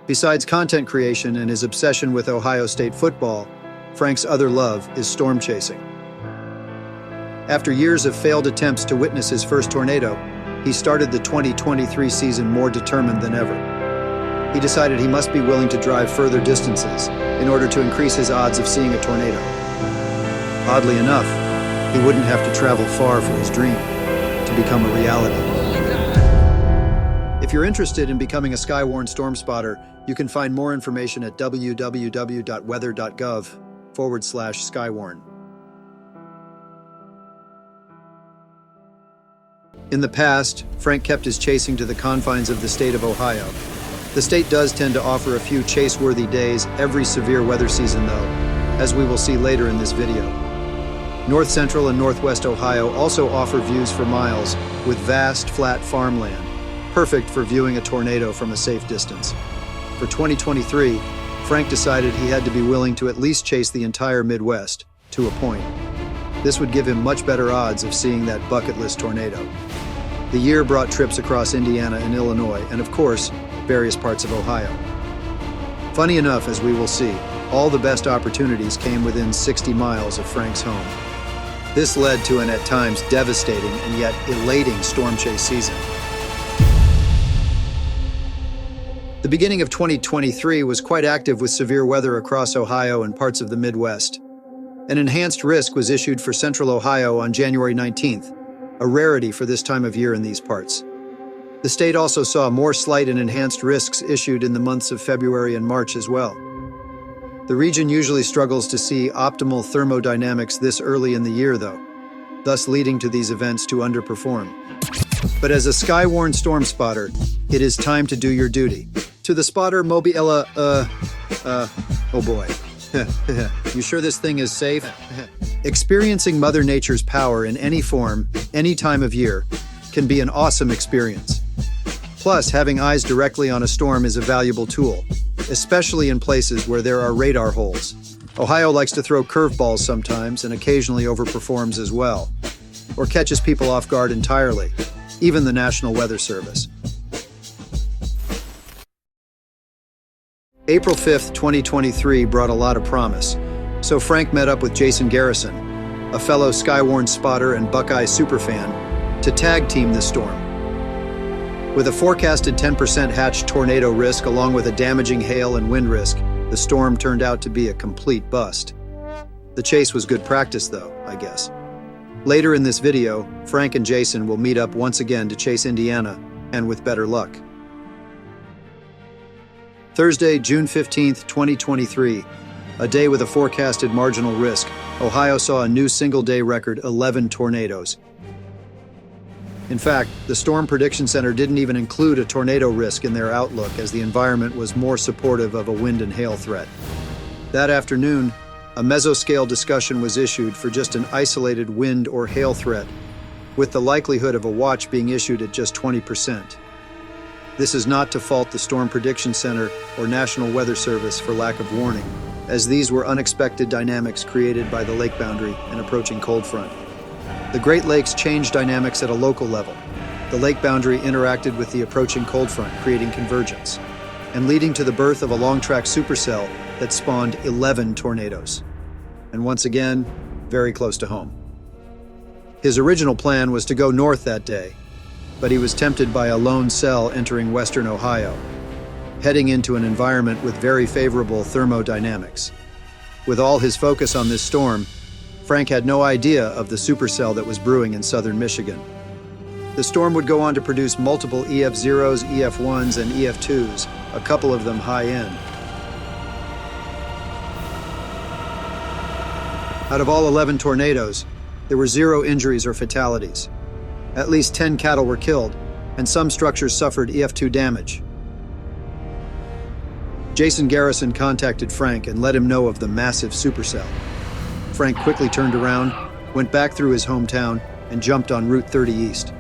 Besides content creation and his obsession with Ohio State football, Frank's other love is storm chasing. After years of failed attempts to witness his first tornado, he started the 2023 season more determined than ever. He decided he must be willing to drive further distances in order to increase his odds of seeing a tornado. Oddly enough, he wouldn't have to travel far for his dream to become a reality. If you're interested in becoming a Skywarn storm spotter, you can find more information at www.weather.gov/Skywarn. In the past, Frank kept his chasing to the confines of the state of Ohio. The state does tend to offer a few chase-worthy days every severe weather season though, as we will see later in this video. North Central and Northwest Ohio also offer views for miles with vast, flat farmland, perfect for viewing a tornado from a safe distance. For 2023, Frank decided he had to be willing to at least chase the entire Midwest, to a point. This would give him much better odds of seeing that bucket list tornado. The year brought trips across Indiana and Illinois, and of course, various parts of Ohio. Funny enough, as we will see, all the best opportunities came within 60 miles of Frank's home. This led to an at times devastating and yet elating storm chase season. The beginning of 2023 was quite active with severe weather across Ohio and parts of the Midwest. An enhanced risk was issued for Central Ohio on January 19th, a rarity for this time of year in these parts. The state also saw more slight and enhanced risks issued in the months of February and March as well. The region usually struggles to see optimal thermodynamics this early in the year though, thus leading to these events to underperform. But as a Skywarn storm spotter, it is time to do your duty. To the spotter, Mobiella, oh boy. You sure this thing is safe? Experiencing Mother Nature's power in any form, any time of year, can be an awesome experience. Plus, having eyes directly on a storm is a valuable tool, especially in places where there are radar holes. Ohio likes to throw curveballs sometimes and occasionally overperforms as well, or catches people off guard entirely, even the National Weather Service. April 5th, 2023 brought a lot of promise, so Frank met up with Jason Garrison, a fellow Skywarn spotter and Buckeye superfan, to tag team this storm. With a forecasted 10% hatch tornado risk along with a damaging hail and wind risk, the storm turned out to be a complete bust. The chase was good practice though, I guess. Later in this video, Frank and Jason will meet up once again to chase Indiana, and with better luck. Thursday, June 15th, 2023, a day with a forecasted marginal risk, Ohio saw a new single-day record 11 tornadoes. In fact, the Storm Prediction Center didn't even include a tornado risk in their outlook as the environment was more supportive of a wind and hail threat. That afternoon, a mesoscale discussion was issued for just an isolated wind or hail threat, with the likelihood of a watch being issued at just 20%. This is not to fault the Storm Prediction Center or National Weather Service for lack of warning, as these were unexpected dynamics created by the lake boundary and approaching cold front. The Great Lakes changed dynamics at a local level. The lake boundary interacted with the approaching cold front, creating convergence, and leading to the birth of a long-track supercell that spawned 11 tornadoes. And once again, very close to home. His original plan was to go north that day, but he was tempted by a lone cell entering western Ohio, heading into an environment with very favorable thermodynamics. With all his focus on this storm, Frank had no idea of the supercell that was brewing in southern Michigan. The storm would go on to produce multiple EF0s, EF1s, and EF2s, a couple of them high-end. Out of all 11 tornadoes, there were 0 injuries or fatalities. At least 10 cattle were killed, and some structures suffered EF2 damage. Jason Garrison contacted Frank and let him know of the massive supercell. Frank quickly turned around, went back through his hometown, and jumped on Route 30 East.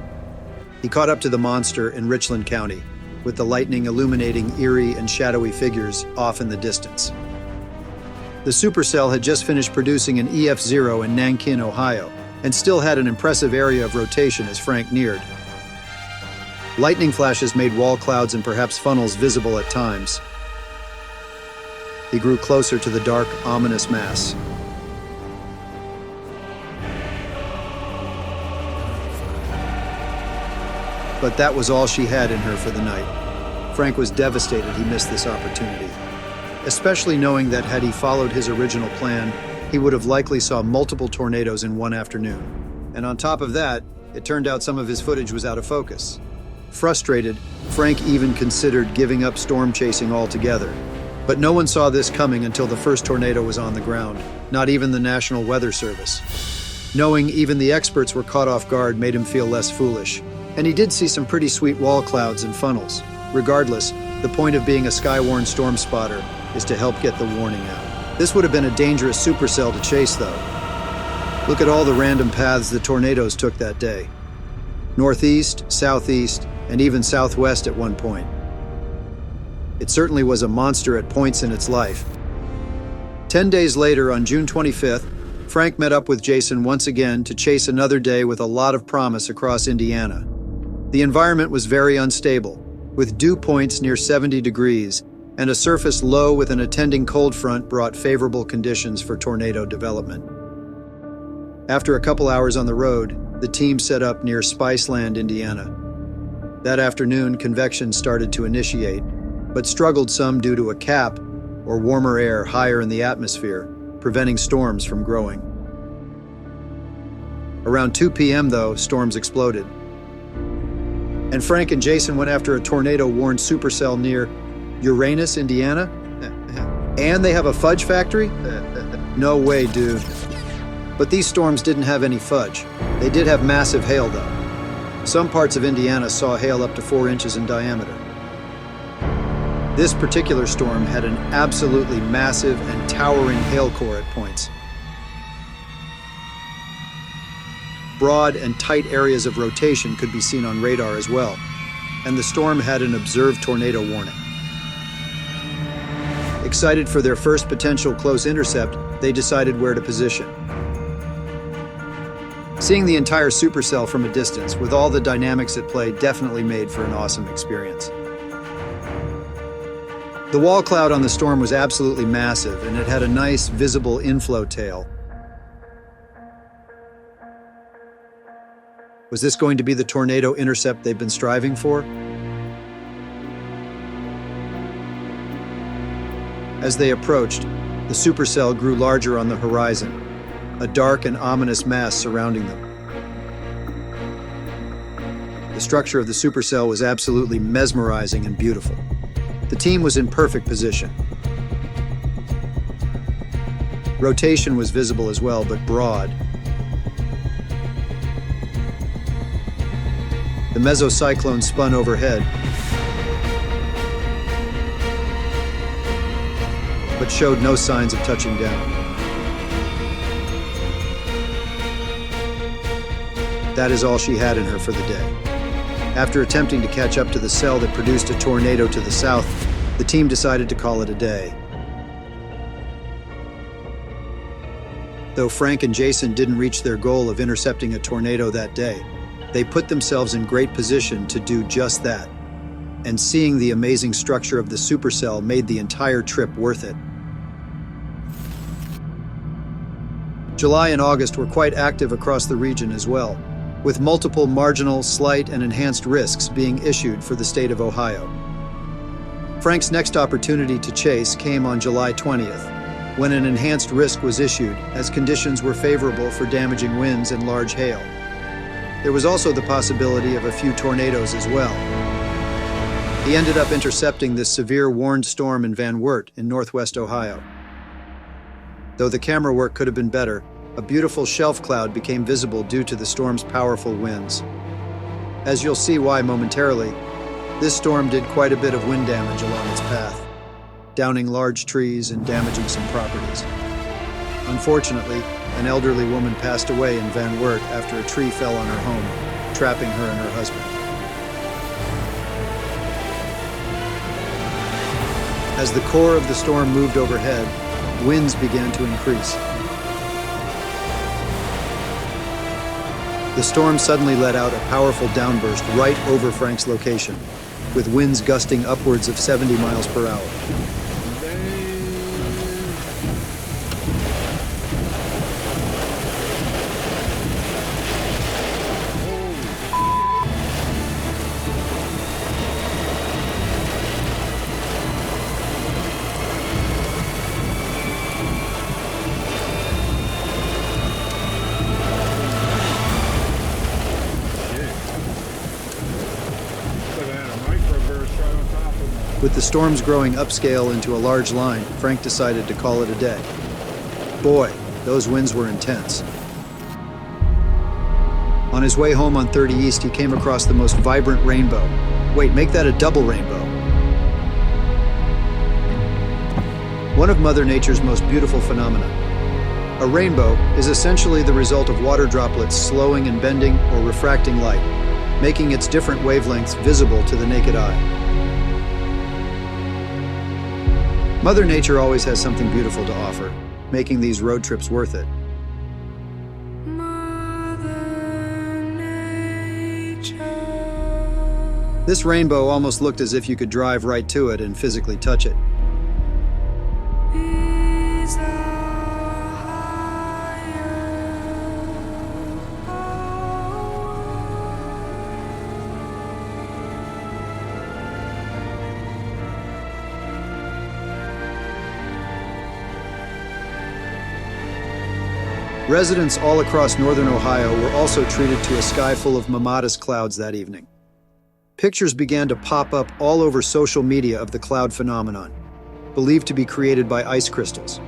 He caught up to the monster in Richland County, with the lightning illuminating eerie and shadowy figures off in the distance. The supercell had just finished producing an EF0 in Nankin, Ohio, and still had an impressive area of rotation as Frank neared. Lightning flashes made wall clouds and perhaps funnels visible at times, he grew closer to the dark, ominous mass. But that was all she had in her for the night. Frank was devastated he missed this opportunity, especially knowing that had he followed his original plan, he would have likely saw multiple tornadoes in one afternoon. And on top of that, it turned out some of his footage was out of focus. Frustrated, Frank even considered giving up storm chasing altogether. But no one saw this coming until the first tornado was on the ground, not even the National Weather Service. Knowing even the experts were caught off guard made him feel less foolish. And he did see some pretty sweet wall clouds and funnels. Regardless, the point of being a sky-warned storm spotter is to help get the warning out. This would have been a dangerous supercell to chase, though. Look at all the random paths the tornadoes took that day. Northeast, southeast, and even southwest at one point. It certainly was a monster at points in its life. 10 days later, on June 25th, Frank met up with Jason once again to chase another day with a lot of promise across Indiana. The environment was very unstable, with dew points near 70 degrees, and a surface low with an attending cold front brought favorable conditions for tornado development. After a couple hours on the road, the team set up near Spiceland, Indiana. That afternoon, convection started to initiate, but struggled some due to a cap, or warmer air higher in the atmosphere, preventing storms from growing. Around 2 p.m., though, storms exploded. And Frank and Jason went after a tornado-warned supercell near Uranus, Indiana? And they have a fudge factory? No way, dude. But these storms didn't have any fudge. They did have massive hail, though. Some parts of Indiana saw hail up to 4 inches in diameter. This particular storm had an absolutely massive and towering hail core at points. Broad and tight areas of rotation could be seen on radar as well, and the storm had an observed tornado warning. Excited for their first potential close intercept, they decided where to position. Seeing the entire supercell from a distance, with all the dynamics at play, definitely made for an awesome experience. The wall cloud on the storm was absolutely massive, and it had a nice, visible inflow tail. Was this going to be the tornado intercept they've been striving for? As they approached, the supercell grew larger on the horizon, a dark and ominous mass surrounding them. The structure of the supercell was absolutely mesmerizing and beautiful. The team was in perfect position. Rotation was visible as well, but broad. The mesocyclone spun overhead, but showed no signs of touching down. That is all she had in her for the day. After attempting to catch up to the cell that produced a tornado to the south, the team decided to call it a day. Though Frank and Jason didn't reach their goal of intercepting a tornado that day, they put themselves in great position to do just that. And seeing the amazing structure of the supercell made the entire trip worth it. July and August were quite active across the region as well, with multiple marginal, slight, and enhanced risks being issued for the state of Ohio. Frank's next opportunity to chase came on July 20th, when an enhanced risk was issued as conditions were favorable for damaging winds and large hail. There was also the possibility of a few tornadoes as well. He ended up intercepting this severe warned storm in Van Wert in northwest Ohio. Though the camera work could have been better, a beautiful shelf cloud became visible due to the storm's powerful winds. As you'll see why momentarily, this storm did quite a bit of wind damage along its path, downing large trees and damaging some properties. Unfortunately, an elderly woman passed away in Van Wert after a tree fell on her home, trapping her and her husband. As the core of the storm moved overhead, winds began to increase. The storm suddenly let out a powerful downburst right over Frank's location, with winds gusting upwards of 70 miles per hour. With the storms growing upscale into a large line, Frank decided to call it a day. Boy, those winds were intense. On his way home on 30 East, he came across the most vibrant rainbow. Wait, make that a double rainbow. One of Mother Nature's most beautiful phenomena. A rainbow is essentially the result of water droplets slowing and bending or refracting light, making its different wavelengths visible to the naked eye. Mother Nature always has something beautiful to offer, making these road trips worth it. This rainbow almost looked as if you could drive right to it and physically touch it. Residents all across northern Ohio were also treated to a sky full of mammatus clouds that evening. Pictures began to pop up all over social media of the cloud phenomenon, believed to be created by ice crystals.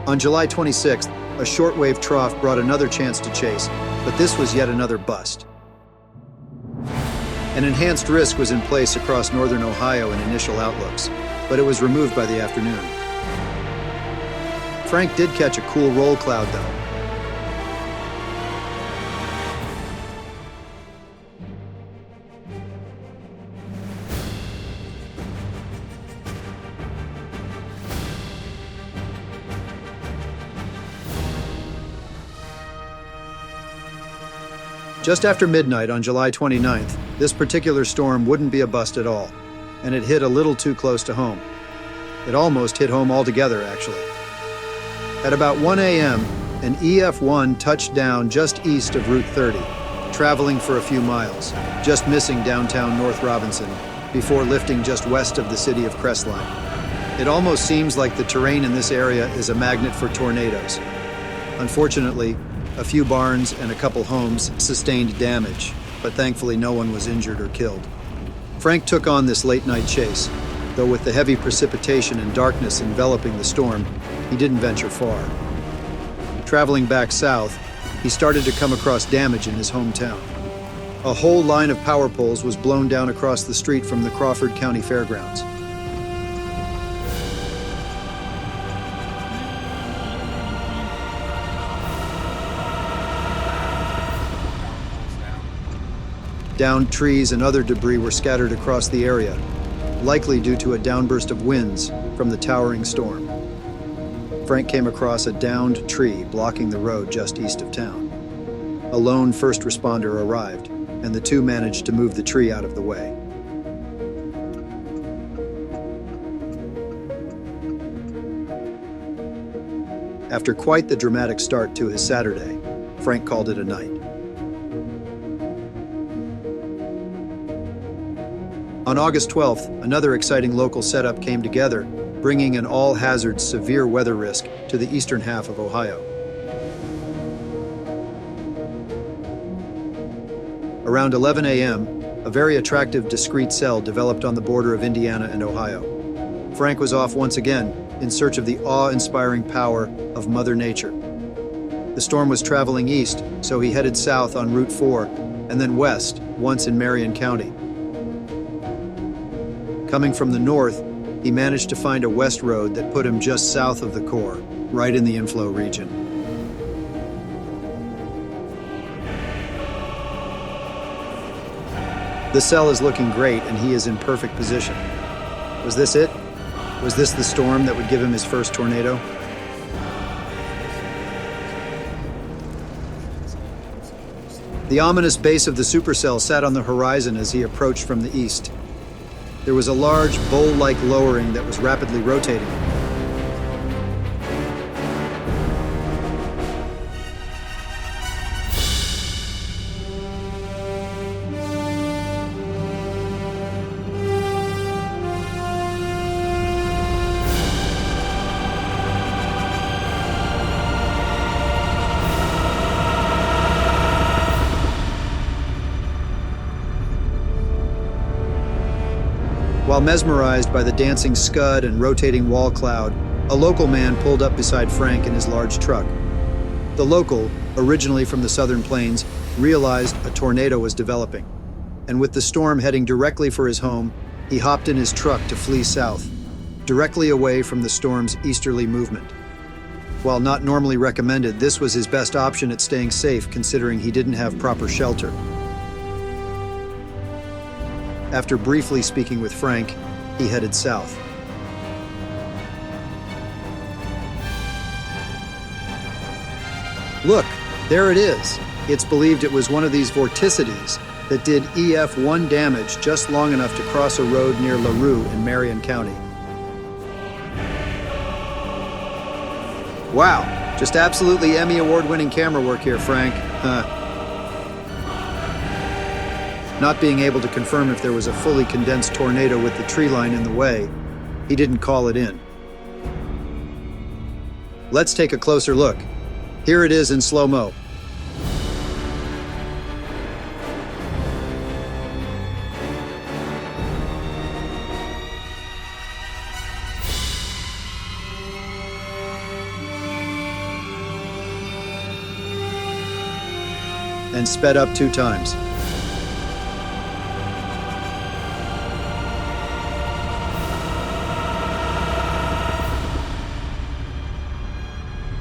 On July 26th, a shortwave trough brought another chance to chase, but this was yet another bust. An enhanced risk was in place across northern Ohio in initial outlooks, but it was removed by the afternoon. Frank did catch a cool roll cloud, though. Just after midnight on July 29th, this particular storm wouldn't be a bust at all, and it hit a little too close to home. It almost hit home altogether, actually. At about 1 a.m., an EF-1 touched down just east of Route 30, traveling for a few miles, just missing downtown North Robinson, before lifting just west of the city of Crestline. It almost seems like the terrain in this area is a magnet for tornadoes. Unfortunately, a few barns and a couple homes sustained damage, but thankfully no one was injured or killed. Frank took on this late-night chase, though with the heavy precipitation and darkness enveloping the storm, he didn't venture far. Traveling back south, he started to come across damage in his hometown. A whole line of power poles was blown down across the street from the Crawford County Fairgrounds. Downed trees and other debris were scattered across the area, likely due to a downburst of winds from the towering storm. Frank came across a downed tree blocking the road just east of town. A lone first responder arrived, and the two managed to move the tree out of the way. After quite the dramatic start to his Saturday, Frank called it a night. On August 12th, another exciting local setup came together, bringing an all-hazards severe weather risk to the eastern half of Ohio. Around 11 a.m., a very attractive discrete cell developed on the border of Indiana and Ohio. Frank was off once again in search of the awe-inspiring power of Mother Nature. The storm was traveling east, so he headed south on Route 4 and then west, once in Marion County. Coming from the north, he managed to find a west road that put him just south of the core, right in the inflow region. The cell is looking great and he is in perfect position. Was this it? Was this the storm that would give him his first tornado? The ominous base of the supercell sat on the horizon as he approached from the east. There was a large, bowl-like lowering that was rapidly rotating. While mesmerized by the dancing scud and rotating wall cloud, a local man pulled up beside Frank in his large truck. The local, originally from the southern plains, realized a tornado was developing, and with the storm heading directly for his home, he hopped in his truck to flee south, directly away from the storm's easterly movement. While not normally recommended, this was his best option at staying safe considering he didn't have proper shelter. After briefly speaking with Frank, he headed south. Look, there it is. It's believed it was one of these vorticities that did EF1 damage just long enough to cross a road near LaRue in Marion County. Wow, just absolutely Emmy Award-winning camera work here, Frank. Not being able to confirm if there was a fully condensed tornado with the tree line in the way, he didn't call it in. Let's take a closer look. Here it is in slow-mo. And sped up 2 times.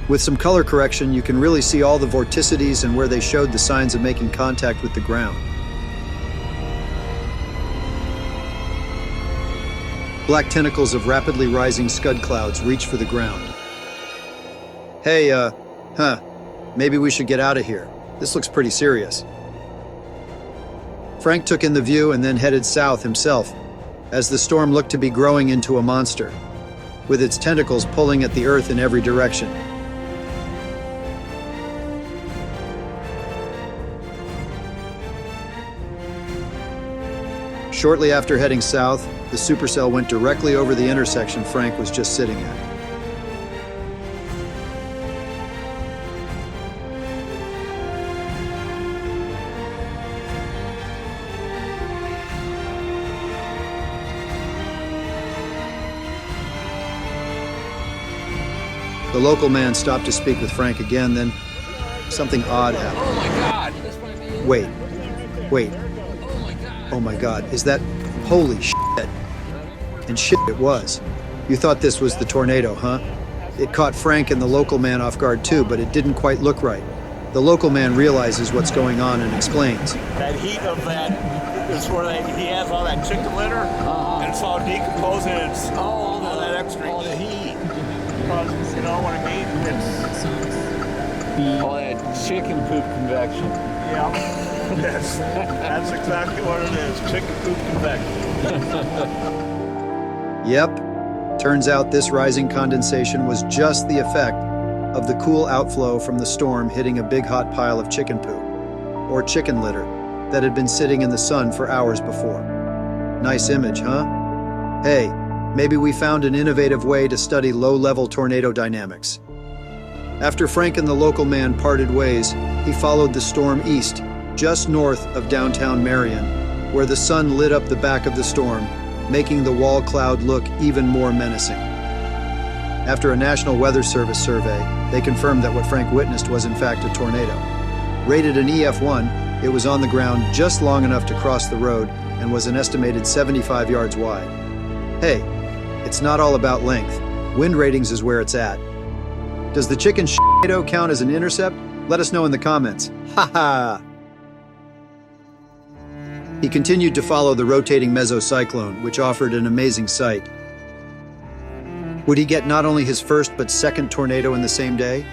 With some color correction, you can really see all the vorticities and where they showed the signs of making contact with the ground. Black tentacles of rapidly rising scud clouds reach for the ground. Hey, maybe we should get out of here. This looks pretty serious. Frank took in the view and then headed south himself, as the storm looked to be growing into a monster, with its tentacles pulling at the earth in every direction. Shortly after heading south, the supercell went directly over the intersection Frank was just sitting at. The local man stopped to speak with Frank again, then something odd happened. Oh my God! Wait. Oh my God! Oh my God, is that... Holy shit. And shit it was. You thought this was the tornado, huh? It caught Frank and the local man off guard too, but it didn't quite look right. The local man realizes what's going on and explains. That heat of that is where he has all that chicken litter, and it's all decomposing, and it's all that extra heat. Because, you know what I mean? It's All that chicken poop convection. yeah. That's exactly what it is. Chicken poop convection. Yep. Turns out this rising condensation was just the effect of the cool outflow from the storm hitting a big hot pile of chicken poop, or chicken litter, that had been sitting in the sun for hours before. Nice image, huh? Hey, maybe we found an innovative way to study low-level tornado dynamics. After Frank and the local man parted ways, he followed the storm east, just north of downtown Marion, where the sun lit up the back of the storm, making the wall cloud look even more menacing. After a National Weather Service survey, they confirmed that what Frank witnessed was in fact a tornado. Rated an EF1, it was on the ground just long enough to cross the road and was an estimated 75 yards wide. Hey, it's not all about length. Wind ratings is where it's at. Does the chicken tornado count as an intercept? Let us know in the comments. Ha ha! He continued to follow the rotating mesocyclone, which offered an amazing sight. Would he get not only his first but second tornado in the same day?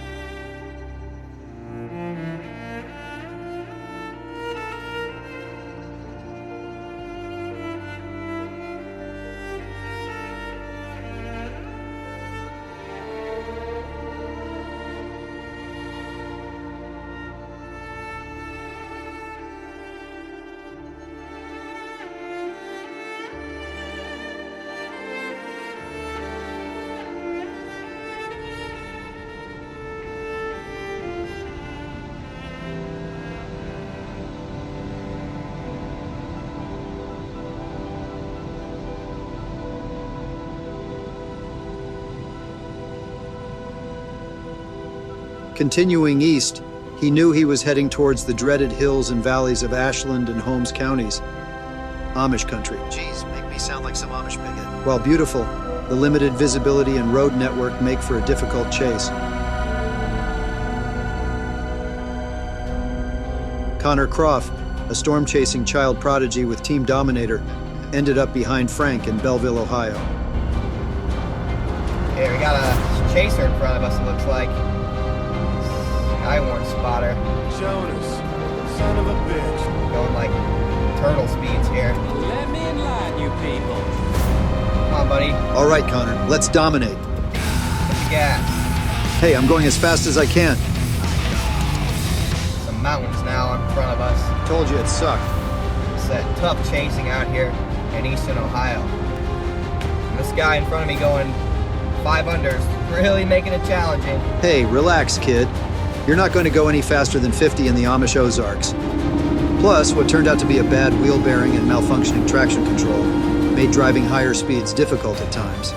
Continuing east, he knew he was heading towards the dreaded hills and valleys of Ashland and Holmes counties. Amish country. Jeez, make me sound like some Amish bigot. While beautiful, the limited visibility and road network make for a difficult chase. Connor Croft, a storm-chasing child prodigy with Team Dominator, ended up behind Frank in Belleville, Ohio. Hey, we got a chaser in front of us, it looks like. Skywarn spotter. Jonas, son of a bitch. Going like turtle speeds here. Let me in line, you people. Come on, buddy. All right, Connor, let's dominate. Put the gas. Hey, I'm going as fast as I can. Some mountains now in front of us. Told you it sucked. It's tough chasing out here in eastern Ohio. And this guy in front of me going 5 unders, really making it challenging. Hey, relax, kid. You're not going to go any faster than 50 in the Amish Ozarks. Plus, what turned out to be a bad wheel bearing and malfunctioning traction control made driving higher speeds difficult at times.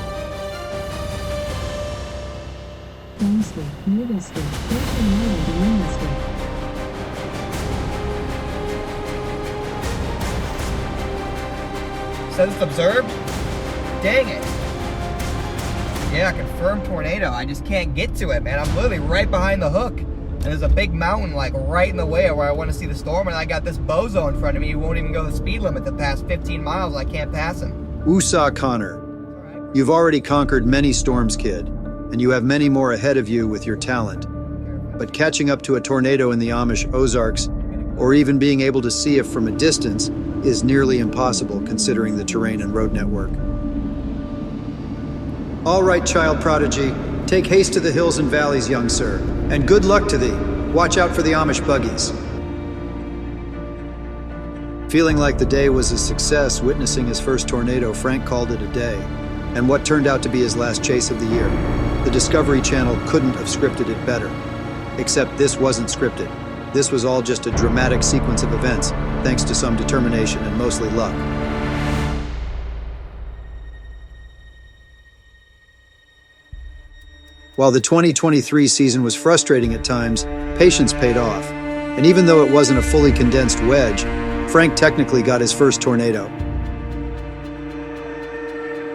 Says it's observed? Dang it. Yeah, confirmed tornado. I just can't get to it, man. I'm literally right behind the hook. And there's a big mountain like right in the way of where I want to see the storm, and I got this bozo in front of me who won't even go the speed limit. The past 15 miles, I can't pass him. Woosah, Connor. You've already conquered many storms, kid, and you have many more ahead of you with your talent. But catching up to a tornado in the Amish Ozarks, or even being able to see it from a distance, is nearly impossible considering the terrain and road network. All right, child prodigy, take haste to the hills and valleys, young sir, and good luck to thee. Watch out for the Amish buggies. Feeling like the day was a success, witnessing his first tornado, Frank called it a day, and what turned out to be his last chase of the year. The Discovery Channel couldn't have scripted it better. Except this wasn't scripted. This was all just a dramatic sequence of events, thanks to some determination and mostly luck. While the 2023 season was frustrating at times, patience paid off. And even though it wasn't a fully condensed wedge, Frank technically got his first tornado.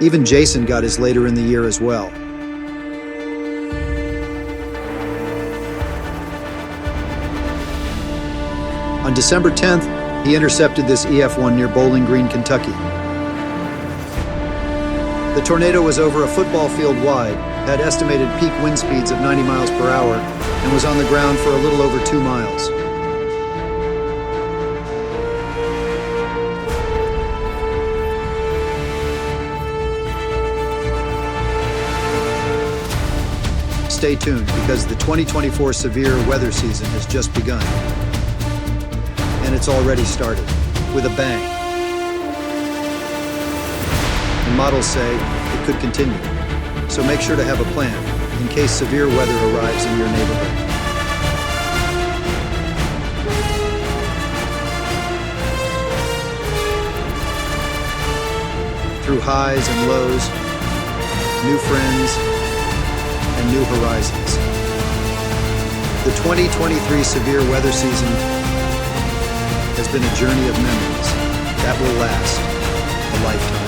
Even Jason got his later in the year as well. On December 10th, he intercepted this EF1 near Bowling Green, Kentucky. The tornado was over a football field wide, had estimated peak wind speeds of 90 miles per hour, and was on the ground for a little over 2 miles. Stay tuned, because the 2024 severe weather season has just begun. And it's already started, with a bang. And models say it could continue. So make sure to have a plan, in case severe weather arrives in your neighborhood. Through highs and lows, new friends, and new horizons. The 2023 severe weather season has been a journey of memories that will last a lifetime.